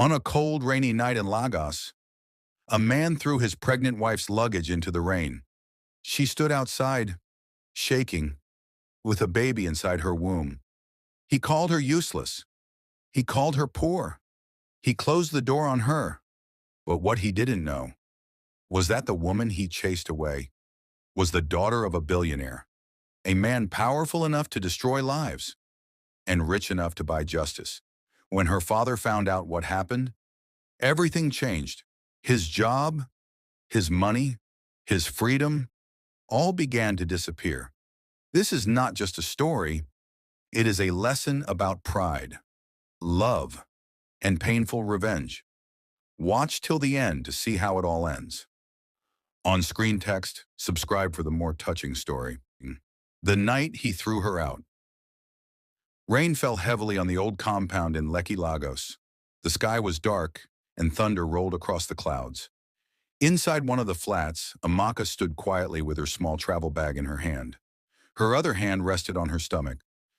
On a cold, rainy night in Lagos, a man threw his pregnant wife's luggage into the rain. She stood outside, shaking, with a baby inside her womb. He called her useless. He called her poor. He closed the door on her. But what he didn't know was that the woman he chased away was the daughter of a billionaire, a man powerful enough to destroy lives and rich enough to buy justice. When her father found out what happened, everything changed. His job, his money, his freedom, all began to disappear. This is not just a story, it is a lesson about pride, love, and painful revenge. Watch till the end to see how it all ends. On screen text, subscribe for the more touching story. The night he threw her out. Rain fell heavily on the old compound in Lekki, Lagos. The sky was dark, and thunder rolled across the clouds. Inside one of the flats, Amaka stood quietly with her small travel bag in her hand. Her other hand rested on her stomach.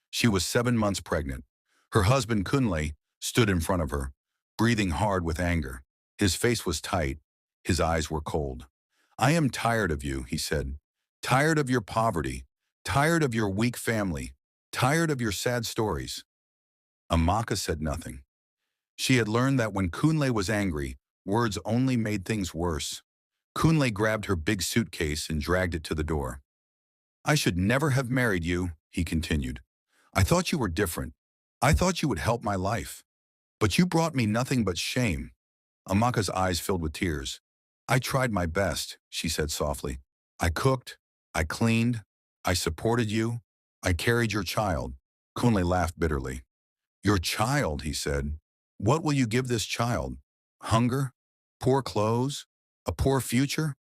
She was 7 months pregnant. Her husband, Kunle, stood in front of her, breathing hard with anger. His face was tight. His eyes were cold. "I am tired of you," he said. "Tired of your poverty. Tired of your weak family. Tired of your sad stories." Amaka said nothing. She had learned that when Kunle was angry, words only made things worse. Kunle grabbed her big suitcase and dragged it to the door. "I should never have married you," he continued. "I thought you were different. I thought you would help my life. But you brought me nothing but shame." Amaka's eyes filled with tears. "I tried my best," she said softly. "I cooked, I cleaned, I supported you, I carried your child." Kunle laughed bitterly. "Your child," he said. "What will you give this child? Hunger? Poor clothes? A poor future?"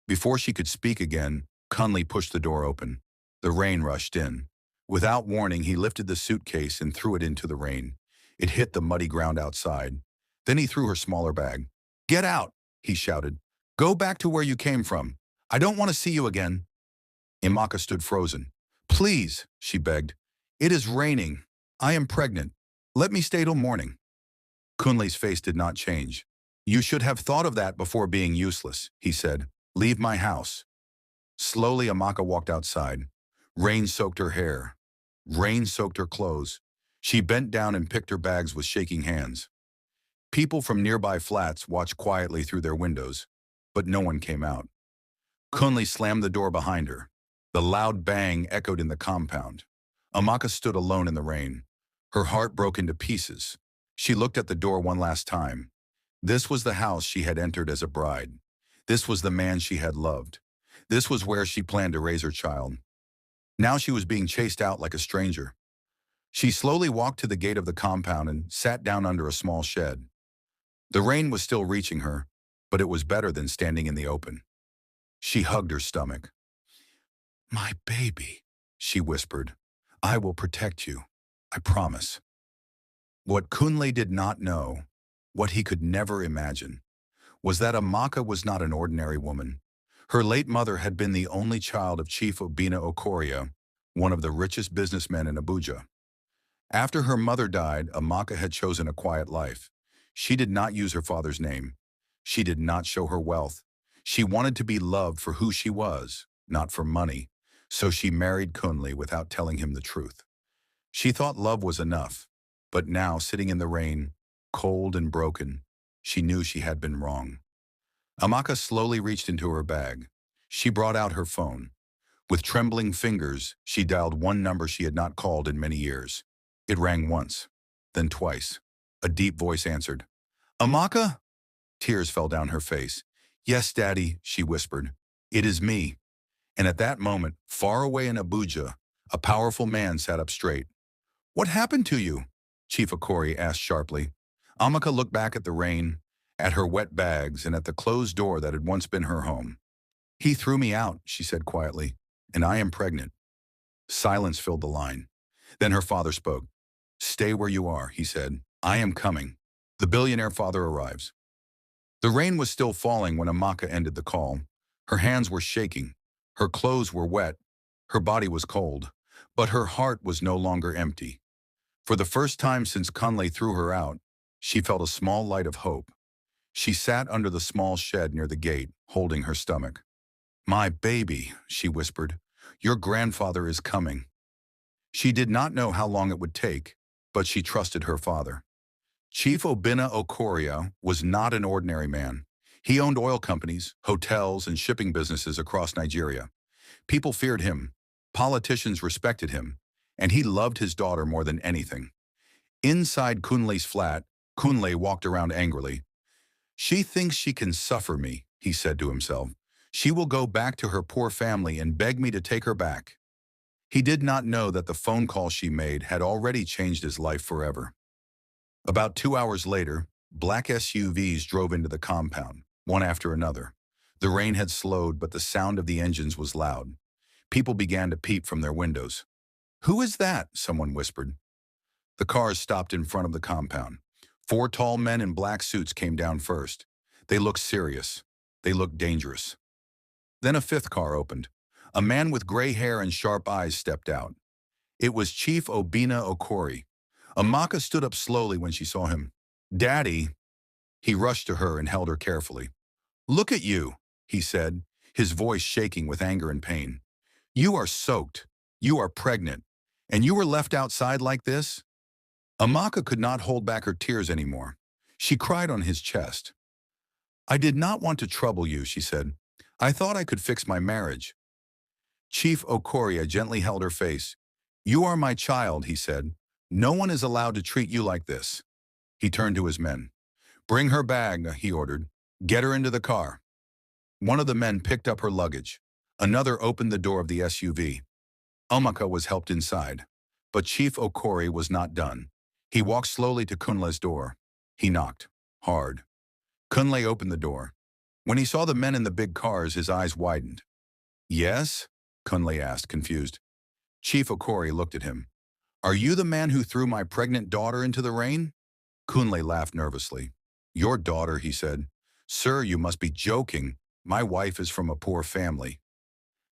Before she could speak again, Kunle pushed the door open. The rain rushed in. Without warning, he lifted the suitcase and threw it into the rain. It hit the muddy ground outside. Then he threw her smaller bag. "Get out!" he shouted. "Go back to where you came from. I don't want to see you again." Amaka stood frozen. "Please," she begged. "It is raining. I am pregnant. Let me stay till morning." Kunle's face did not change. "You should have thought of that before being useless," he said. "Leave my house." Slowly, Amaka walked outside. Rain soaked her hair. Rain soaked her clothes. She bent down and picked her bags with shaking hands. People from nearby flats watched quietly through their windows, but no one came out. Kunle slammed the door behind her. The loud bang echoed in the compound. Amaka stood alone in the rain. Her heart broke into pieces. She looked at the door one last time. This was the house she had entered as a bride. This was the man she had loved. This was where she planned to raise her child. Now she was being chased out like a stranger. She slowly walked to the gate of the compound and sat down under a small shed. The rain was still reaching her, but it was better than standing in the open. She hugged her stomach. "My baby," she whispered. "I will protect you. I promise." What Kunle did not know, what he could never imagine, was that Amaka was not an ordinary woman. Her late mother had been the only child of Chief Obina Okoria, one of the richest businessmen in Abuja. After her mother died, Amaka had chosen a quiet life. She did not use her father's name. She did not show her wealth. She wanted to be loved for who she was, not for money. So she married Kunle without telling him the truth. She thought love was enough, but now, sitting in the rain, cold and broken, she knew she had been wrong. Amaka slowly reached into her bag. She brought out her phone. With trembling fingers, she dialed one number she had not called in many years. It rang once, then twice. A deep voice answered. "Amaka?" Tears fell down her face. "Yes, Daddy," she whispered. "It is me." And at that moment, far away in Abuja, a powerful man sat up straight. "What happened to you?" Chief Okori asked sharply. Amaka looked back at the rain, at her wet bags, and at the closed door that had once been her home. "He threw me out," she said quietly, "and I am pregnant." Silence filled the line. Then her father spoke. "Stay where you are," he said. "I am coming." The billionaire father arrives. The rain was still falling when Amaka ended the call. Her hands were shaking. Her clothes were wet. Her body was cold. But her heart was no longer empty. For the first time since Kunle threw her out, She felt a small light of hope. She sat under the small shed near the gate, holding her stomach. "My baby," she whispered, "your grandfather is coming." She did not know how long it would take, but she trusted her father. Chief Obinna Okoria was not an ordinary man. He owned oil companies, hotels, and shipping businesses across Nigeria. People feared him, politicians respected him, and he loved his daughter more than anything. Inside Kunle's flat, Kunle walked around angrily. "She thinks she can suffer me," he said to himself. "She will go back to her poor family and beg me to take her back." He did not know that the phone call she made had already changed his life forever. About 2 hours later, black SUVs drove into the compound, one after another. The rain had slowed, but the sound of the engines was loud. People began to peep from their windows. "Who is that?" someone whispered. The cars stopped in front of the compound. 4 tall men in black suits came down first. They looked serious. They looked dangerous. Then a 5th car opened. A man with gray hair and sharp eyes stepped out. It was Chief Obinna Okori. Amaka stood up slowly when she saw him. "Daddy." He rushed to her and held her carefully. "Look at you," he said, his voice shaking with anger and pain. "You are soaked. You are pregnant. And you were left outside like this?" Amaka could not hold back her tears anymore. She cried on his chest. "I did not want to trouble you," she said. "I thought I could fix my marriage." Chief Okoria gently held her face. "You are my child," he said. "No one is allowed to treat you like this." He turned to his men. "Bring her bag," he ordered. "Get her into the car." One of the men picked up her luggage. Another opened the door of the SUV. Amaka was helped inside. But Chief Okori was not done. He walked slowly to Kunle's door. He knocked. Hard. Kunle opened the door. When he saw the men in the big cars, his eyes widened. "Yes?" Kunle asked, confused. Chief Okori looked at him. "Are you the man who threw my pregnant daughter into the rain?" Kunle laughed nervously. "Your daughter," he said. "Sir, you must be joking. My wife is from a poor family."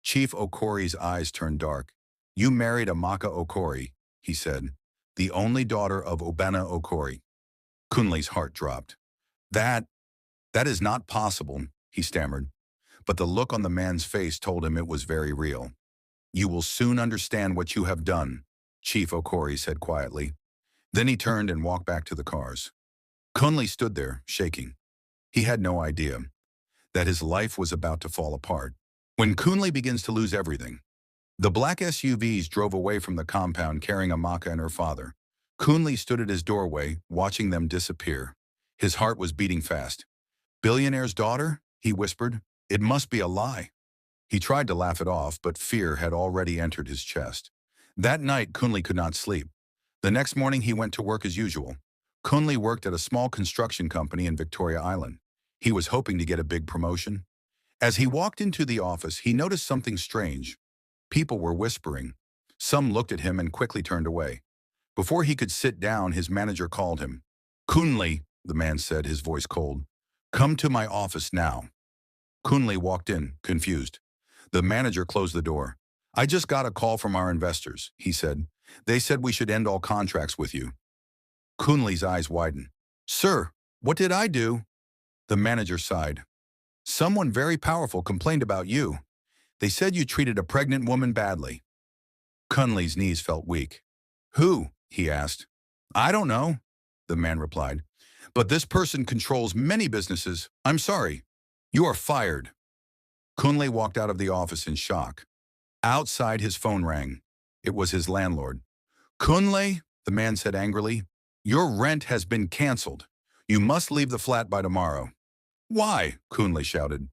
Chief Okori's eyes turned dark. "You married Amaka Okori," he said, "the only daughter of Obinna Okori." Kunle's heart dropped. That is not possible," he stammered. But the look on the man's face told him it was very real. "You will soon understand what you have done," Chief Okori said quietly. Then he turned and walked back to the cars. Kunle stood there, shaking. He had no idea that his life was about to fall apart. When Kunle begins to lose everything. The black SUVs drove away from the compound carrying Amaka and her father. Kunle stood at his doorway, watching them disappear. His heart was beating fast. "Billionaire's daughter?" he whispered. "It must be a lie." He tried to laugh it off, but fear had already entered his chest. That night, Kunle could not sleep. The next morning, he went to work as usual. Kunle worked at a small construction company in Victoria Island. He was hoping to get a big promotion. As he walked into the office, he noticed something strange. People were whispering. Some looked at him and quickly turned away. Before he could sit down, his manager called him. "Kunle," the man said, his voice cold. "Come to my office now." Kunle walked in, confused. The manager closed the door. "I just got a call from our investors," he said. "They said we should end all contracts with you." Kunle's eyes widened. "Sir, what did I do?" The manager sighed. "Someone very powerful complained about you. They said you treated a pregnant woman badly." Kunle's knees felt weak. "Who?" he asked. "I don't know," the man replied. "But this person controls many businesses. I'm sorry. You are fired." Kunle walked out of the office in shock. Outside, his phone rang. It was his landlord. "Kunle," the man said angrily, "your rent has been canceled. You must leave the flat by tomorrow." "Why?" Kunle shouted.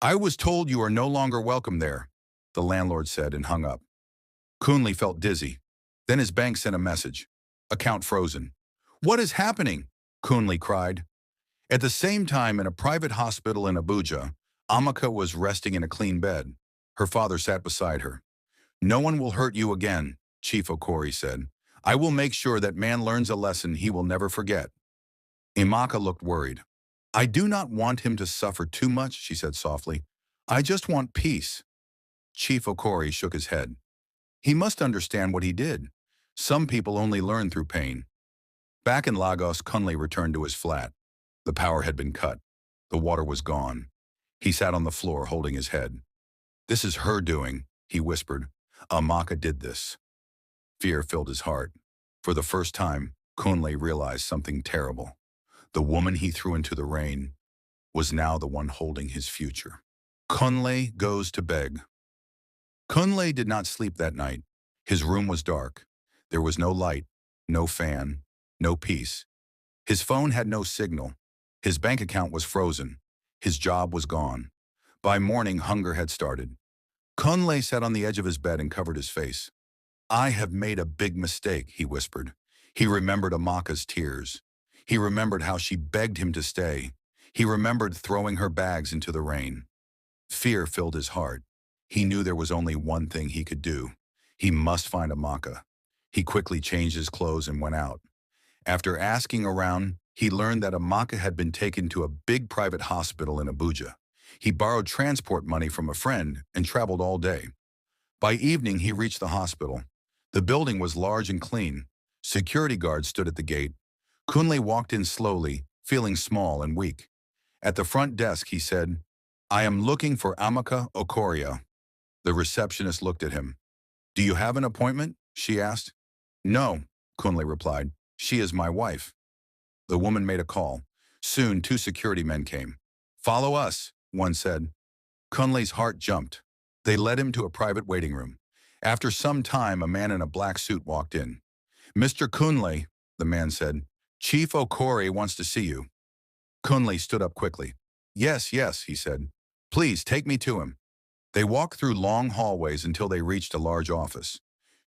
"I was told you are no longer welcome there," the landlord said and hung up. Kunle felt dizzy. Then his bank sent a message. Account frozen. "What is happening?" Kunle cried. At the same time, in a private hospital in Abuja, Amaka was resting in a clean bed. Her father sat beside her. "No one will hurt you again," Chief Okori said. "I will make sure that man learns a lesson he will never forget." Amaka looked worried. "I do not want him to suffer too much," she said softly. "I just want peace." Chief Okori shook his head. He must understand what he did. Some people only learn through pain. Back in Lagos, Kunle returned to his flat. The power had been cut. The water was gone. He sat on the floor holding his head. "This is her doing," he whispered. "Amaka did this." Fear filled his heart. For the first time, Kunle realized something terrible. The woman he threw into the rain was now the one holding his future. Kunle goes to beg. Kunle did not sleep that night. His room was dark. There was no light, no fan, no peace. His phone had no signal. His bank account was frozen. His job was gone. By morning, hunger had started. Kunle sat on the edge of his bed and covered his face. "I have made a big mistake," he whispered. He remembered Amaka's tears. He remembered how she begged him to stay. He remembered throwing her bags into the rain. Fear filled his heart. He knew there was only one thing he could do. He must find Amaka. He quickly changed his clothes and went out. After asking around, he learned that Amaka had been taken to a big private hospital in Abuja. He borrowed transport money from a friend and traveled all day. By evening, he reached the hospital. The building was large and clean. Security guards stood at the gate. Kunle walked in slowly, feeling small and weak. At the front desk, he said, "I am looking for Amaka Okoria." The receptionist looked at him. "Do you have an appointment?" she asked. "No," Kunle replied. "She is my wife." The woman made a call. Soon, 2 security men came. "Follow us," one said. Kunle's heart jumped. They led him to a private waiting room. After some time, a man in a black suit walked in. "Mr. Kunle," the man said, "Chief Okori wants to see you." Kunle stood up quickly. Yes, he said. "Please, take me to him." They walked through long hallways until they reached a large office.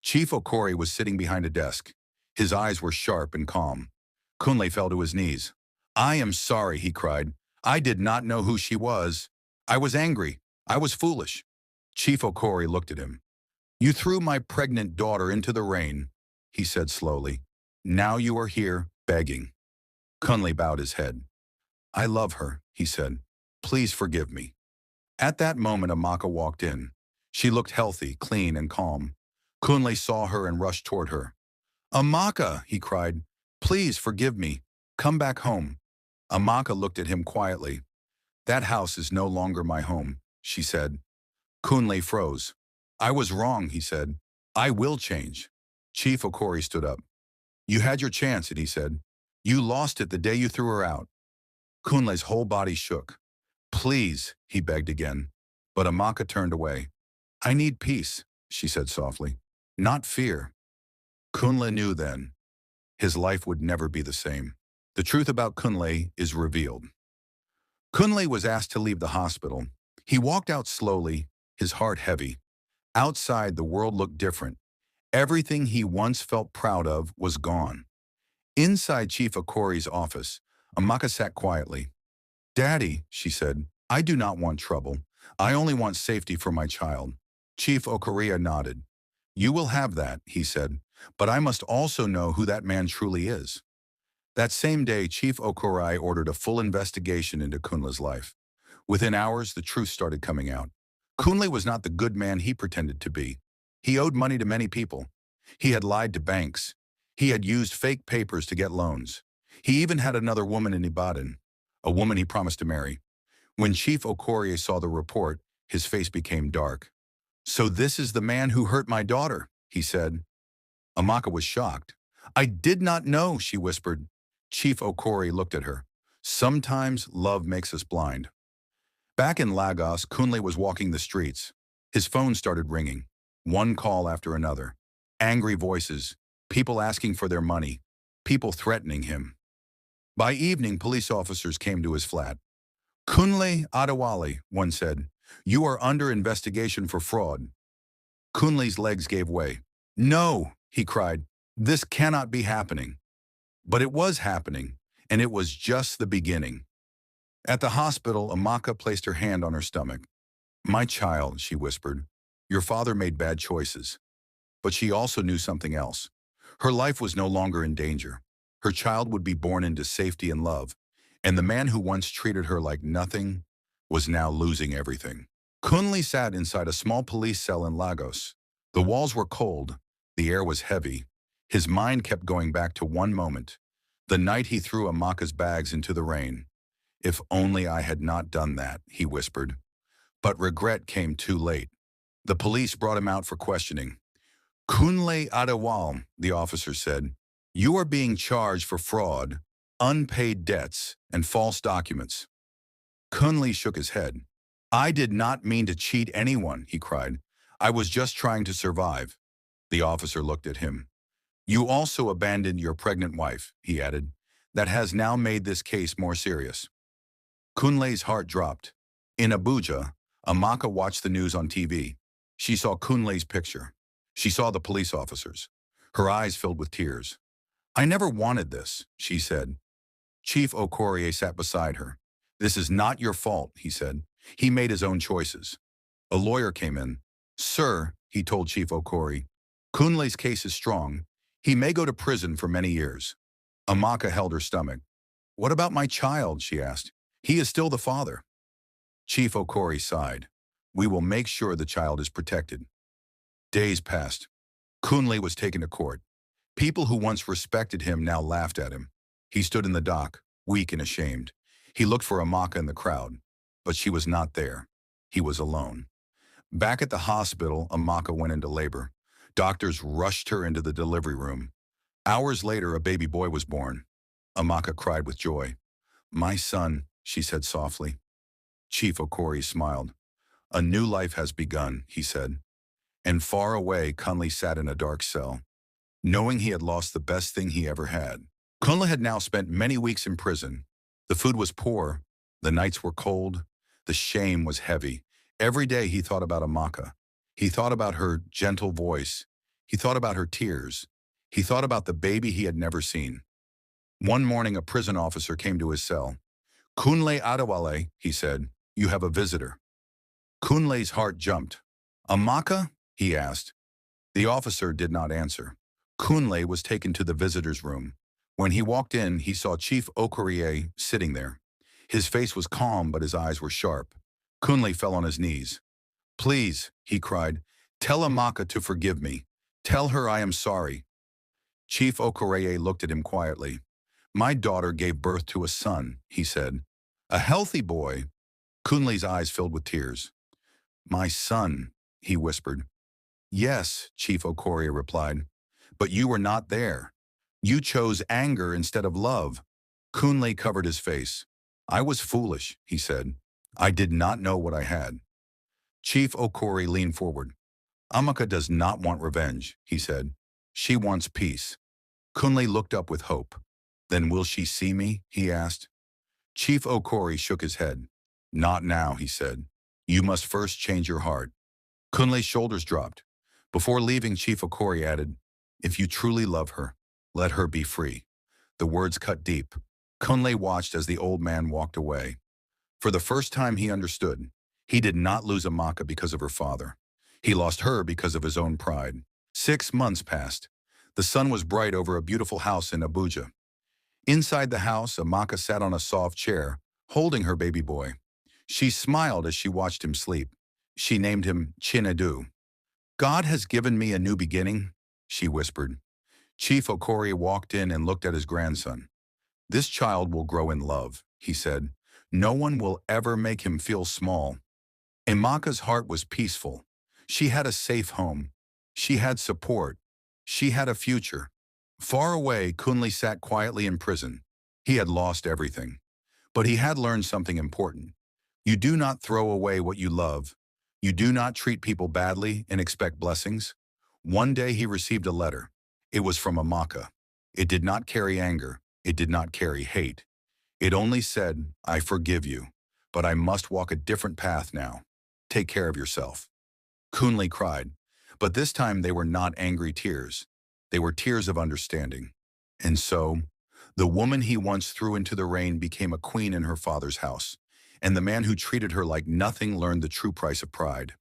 Chief Okori was sitting behind a desk. His eyes were sharp and calm. Kunle fell to his knees. "I am sorry," he cried. "I did not know who she was. I was angry. I was foolish." Chief Okori looked at him. "You threw my pregnant daughter into the rain," he said slowly. "Now you are here, begging." Kunle bowed his head. "I love her," he said. "Please forgive me." At that moment, Amaka walked in. She looked healthy, clean, and calm. Kunle saw her and rushed toward her. "Amaka," he cried. "Please forgive me. Come back home." Amaka looked at him quietly. "That house is no longer my home," she said. Kunle froze. "I was wrong," he said. "I will change." Chief Okori stood up. "You had your chance," he said. "You lost it the day you threw her out." Kunle's whole body shook. "Please," he begged again. But Amaka turned away. "I need peace," she said softly. "Not fear." Kunle knew then. His life would never be the same. The truth about Kunle is revealed. Kunle was asked to leave the hospital. He walked out slowly, his heart heavy. Outside, the world looked different. Everything he once felt proud of was gone. Inside Chief Okori's office, Amaka sat quietly. "Daddy," she said, "I do not want trouble. I only want safety for my child." Chief Okoria nodded. "You will have that," he said, "but I must also know who that man truly is." That same day, Chief Okorai ordered a full investigation into Kunle's life. Within hours, the truth started coming out. Kunle was not the good man he pretended to be. He owed money to many people. He had lied to banks. He had used fake papers to get loans. He even had another woman in Ibadan, a woman he promised to marry. When Chief Okorie saw the report, his face became dark. "So this is the man who hurt my daughter," he said. Amaka was shocked. "I did not know," she whispered. Chief Okorie looked at her. "Sometimes love makes us blind." Back in Lagos, Kunle was walking the streets. His phone started ringing, one call after another. Angry voices, people asking for their money, people threatening him. By evening, police officers came to his flat. "Kunle Adewale," one said, "you are under investigation for fraud." Kunle's legs gave way. "No," he cried, "this cannot be happening." But it was happening, and it was just the beginning. At the hospital, Amaka placed her hand on her stomach. "My child," she whispered, "your father made bad choices." But she also knew something else. Her life was no longer in danger. Her child would be born into safety and love, and the man who once treated her like nothing was now losing everything. Kunle sat inside a small police cell in Lagos. The walls were cold, the air was heavy. His mind kept going back to one moment. The night he threw Amaka's bags into the rain. If only I had not done that, he whispered. But regret came too late. The police brought him out for questioning. Kunle Adewale, the officer said, you are being charged for fraud, unpaid debts, and false documents. Kunle shook his head. I did not mean to cheat anyone, he cried. I was just trying to survive. The officer looked at him. You also abandoned your pregnant wife, he added. That has now made this case more serious. Kunle's heart dropped. In Abuja, Amaka watched the news on TV. She saw Kunle's picture. She saw the police officers. Her eyes filled with tears. I never wanted this, she said. Chief Okorie sat beside her. This is not your fault, he said. He made his own choices. A lawyer came in. Sir, he told Chief Okorie, Kunle's case is strong. He may go to prison for many years. Amaka held her stomach. What about my child, she asked. He is still the father. Chief Okorie sighed. We will make sure the child is protected. Days passed. Kunle was taken to court. People who once respected him now laughed at him. He stood in the dock, weak and ashamed. He looked for Amaka in the crowd, but she was not there. He was alone. Back at the hospital, Amaka went into labor. Doctors rushed her into the delivery room. Hours later, a baby boy was born. Amaka cried with joy. My son, she said softly. Chief Okorie smiled. A new life has begun, he said. And far away, Kunle sat in a dark cell, knowing he had lost the best thing he ever had. Kunle had now spent many weeks in prison. The food was poor. The nights were cold. The shame was heavy. Every day he thought about Amaka. He thought about her gentle voice. He thought about her tears. He thought about the baby he had never seen. One morning, a prison officer came to his cell. Kunle Adewale, he said, you have a visitor. Kunle's heart jumped. Amaka? He asked. The officer did not answer. Kunle was taken to the visitor's room. When he walked in, he saw Chief Okorie sitting there. His face was calm, but his eyes were sharp. Kunle fell on his knees. Please, he cried, tell Amaka to forgive me. Tell her I am sorry. Chief Okorie looked at him quietly. My daughter gave birth to a son, he said. A healthy boy. Kunle's eyes filled with tears. My son, he whispered. Yes, Chief Okorie replied, but you were not there. You chose anger instead of love. Kunle covered his face. I was foolish, he said. I did not know what I had. Chief Okorie leaned forward. Amaka does not want revenge, he said. She wants peace. Kunle looked up with hope. Then will she see me? He asked. Chief Okorie shook his head. Not now, he said. You must first change your heart. Kunle's shoulders dropped. Before leaving, Chief Okorie added, if you truly love her, let her be free. The words cut deep. Kunle watched as the old man walked away. For the first time he understood. He did not lose Amaka because of her father. He lost her because of his own pride. 6 months passed. The sun was bright over a beautiful house in Abuja. Inside the house, Amaka sat on a soft chair, holding her baby boy. She smiled as she watched him sleep. She named him Chinedu. God has given me a new beginning, she whispered. Chief Okorie walked in and looked at his grandson. This child will grow in love, he said. No one will ever make him feel small. Amaka's heart was peaceful. She had a safe home. She had support. She had a future. Far away, Kunle sat quietly in prison. He had lost everything. But he had learned something important. You do not throw away what you love. You do not treat people badly and expect blessings. One day he received a letter. It was from Amaka. It did not carry anger. It did not carry hate. It only said, I forgive you, but I must walk a different path now. Take care of yourself. Kunle cried, but this time they were not angry tears. They were tears of understanding. And so, the woman he once threw into the rain became a queen in her father's house, and the man who treated her like nothing learned the true price of pride.